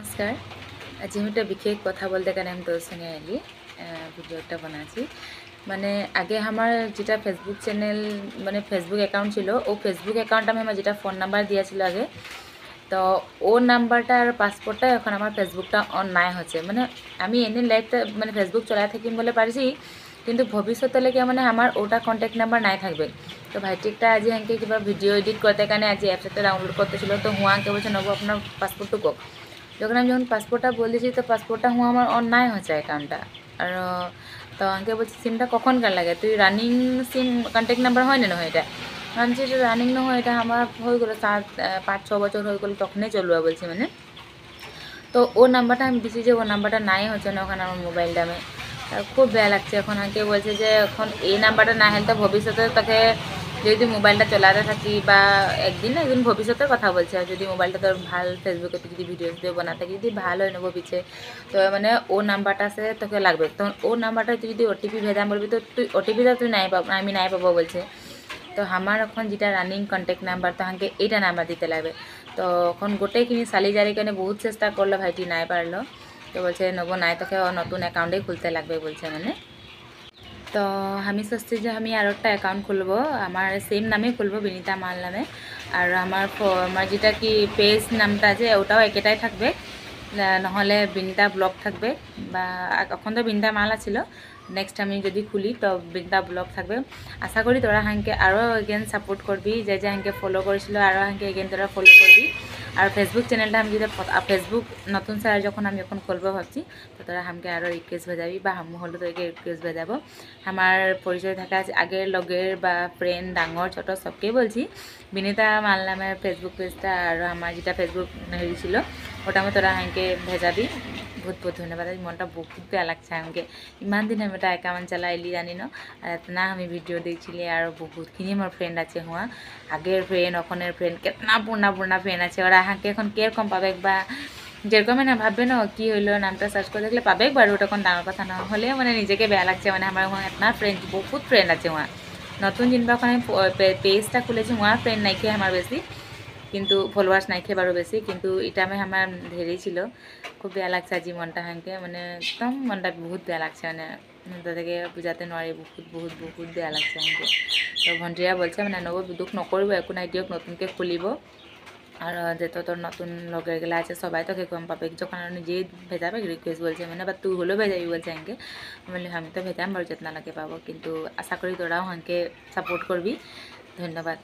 নমস্কার। আজি আমি একটা বিশেষ কথা বলতে কারণে আমি তোর সঙ্গে এলি ভিডিও একটা বানাচ্ছি। মানে আগে আমার যেটা ফেসবুক চ্যানেল মানে ফেসবুক অ্যাকাউন্ট ছিল, ও ফেসবুক অ্যাকাউন্ট আমি আমার যেটা ফোন নাম্বার দিয়েছিল আগে, তো ও নাম্বারটা আর পাসপোর্টটা এখন আমার ফেসবুকটা অন নাই হচ্ছে। মানে আমি এনে লাইফটা মানে ফেসবুক চলাই থাকিম বলে পারছি, কিন্তু ভবিষ্যতলৈকে মানে আমার ওটা কন্ট্যাক্ট নাম্বার নাই থাকবে। তো ভাইটিকটা আজি এনকে কিবা ভিডিও এডিট করতে কারণে আজি অ্যাপসটা ডাউনলোড করতেছিল, তো হুয়াকে বলছে নেবো আপনার পাসপোর্টটু কোক। যখন পাসপোর্টটা বলেছি, তো পাসপোর্টটা হুয়া আমার অন নাই হচ্ছে অ্যাকাউন্টটা। আর তো আমাকে বলছি সিমটা কখনকার লাগে, তুই রানিং সিম কন্ট্যাক্ট নাম্বার হয় না নহয় এটা। ভাবছি এটা রানিং নহয়, এটা আমার হয়ে গেলো 5-6 বছর হয়ে গেলো, তখনই চলুয়া বলছি মানে। তো ও নাম্বারটা আমি দিছি যে ও নাম্বারটা নাই হচ্ছে না ওখানে আমার মোবাইল দামে। খুব বেয়া লাগছে। এখন আমাকে বলছে যে এখন এই নাম্বারটা না হলে তো ভবিষ্যতে তাকে যদি মোবাইলটা চলাতে থাকি বা একদিন না একদিন ভবিষ্যতের কথা বলছে, আর যদি মোবাইলটা তোর ভাল ফেসবুকে যদি ভিডিও ভিডিও বানা থাকি যদি ভালো হয় নেবো পিছে, তো মানে ও নাম্বারটা সে তোকে লাগবে। তখন ও নাম্বারটা তুই যদি ওটিপি ভেজাম বলবি, তো তুই ওটিপিটা তুই নাই পাবো, আমি নাই পাবো বলছে। তো আমার এখন যেটা রানিং কন্ট্যাক্ট নাম্বার, তো আমাকে এইটা নাম্বার দিতে লাগবে। তো এখন গোটেইখিনি চালি জারি কাৰণে বহুত চেষ্টা করলো, ভাইটি নাই পারলো। তো বলছে নেবো নাই, তোকে নতুন অ্যাকাউন্টেই খুলতে লাগবে বলছে মানে। তো আমি চাচ্ছি যে আমি আর একটা অ্যাকাউন্ট খুলবো, আমার সেম নামে খুলবো, বিনিতা মাল নামে। আর আমার যেটা কি পেজ নামটা আছে ওটাও একেটাই থাকবে, নহলে বিনিতা ব্লগ থাকবে। বা এখন তো বিনিতা মাল আছিল, নেক্সট আমি যদি খুলি তো বিনিতা ব্লগ থাকবে। আশা করি তোরা হাঁকে আরও এগেন সাপোর্ট করবি, যে যে হাঁকে ফলো করেছিল আরও হাঁকে এগেন তোরা ফলো করবি। আর ফেসবুক চ্যানেলটা আমি যদি ফেসবুক নতুন স্যার যখন আমি এখন খুলবো ভাবছি, তো তোরা হামকে আরও রিকোয়েস্ট ভেজাবি বা হাম হলে তোকে রিকোয়েস্ট ভেজাব। আমার পরিচয় থাকা আগের লগের বা ফ্রেন্ড ডাঙর ছোট সবকেই বলছি, বিনিতা মাল নামের ফেসবুক পেজটা আর আমার যেটা ফেসবুক হেৰি ছিল ওটা আমি তোরা হাঁকে ভেজাবি। বহুত বহুত ধন্যবাদ। মনটা বহুত বেয়া লাগছে আমাকে, ইমান দিন আমি এটা একাউন্ট চালাইলি জানি ন, আর এতনা আমি ভিডিও দেখছিলি, আর বহুতখিনি আমার ফ্রেন্ড আছে হুয়া আগের ফ্রেন্ড ওখনের ফ্রেন্ড, কেতনা পুরনা পুরনা ফ্রেন্ড আছে। ওরা হাঁকে এখন কিরকম পাবে বা যেরকমই না ভাববে না কি হইলো, নামটা সার্চ করে দেখলে পাবে বারো, ওটা কোনো ডাঙর কথা না হলেও মানে নিজেকে বেয়া লাগছে। মানে আমার ওখানে এতনা ফ্রেন্ড বহুত ফ্রেন্ড আছে ওয়া, নতুন জিনবা ওখানে পেজটা খুলেছি ওয়া ফ্রেন্ড নাইকে আমার বেশি, কিন্তু ফলোয়ার্স নাইকে বারো বেশি, কিন্তু এটা আমি আমার হেরি ছিল। খুব বেয়া লাগছে আজি মনটা হাঁকে, মানে একদম মনটা বহুত বেয়া লাগছে, মানে তাদেরকে বুঝাতে নোৱাৰি, বহুত বহুত বহুত বেয়া লাগছে আমাকে। তো ভণ্টিরা বলছে মানে নেব দুঃখ নকরিব, একো নাই দিয়ক নতুনকে খুলিব। আর যেহেতু তোর নতুন লগের গেলা আছে সবাই তোকে কম পাবে, যখন নিজেই ভেজাবে রিকোয়েস্ট বলছে মানে, বা তুই হলেও ভেজাবি বলছে হাঁকে। বললি আমি তো ভেজাম বারো যেতনা লাগে পাবো, কিন্তু আশা করি তোরাও হাঁকে সাপোর্ট করবি। ধন্যবাদ।